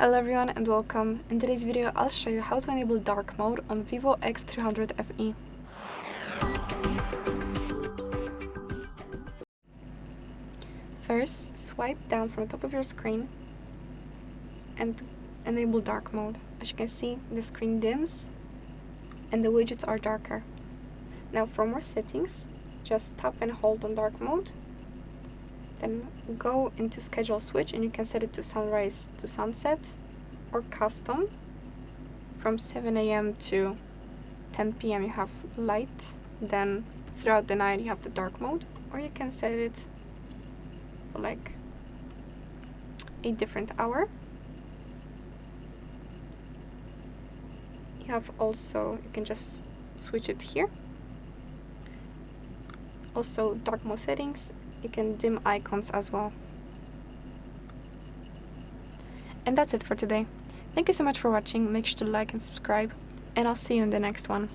Hello everyone and welcome. In today's video I'll show you how to enable dark mode on VIVO X300 FE. First, swipe down from the top of your screen and enable dark mode. As you can see, the screen dims and the widgets are darker. Now for more settings, just tap and hold on dark mode. Then go into schedule switch and you can set it to sunrise to sunset or custom. From 7 AM to 10 PM you have light, then throughout the night you have the dark mode, or you can set it for like a different hour. You can just switch it here. Also dark mode settings, you can dim icons as well. And that's it for today. Thank you so much for watching, make sure to like and subscribe, and I'll see you in the next one.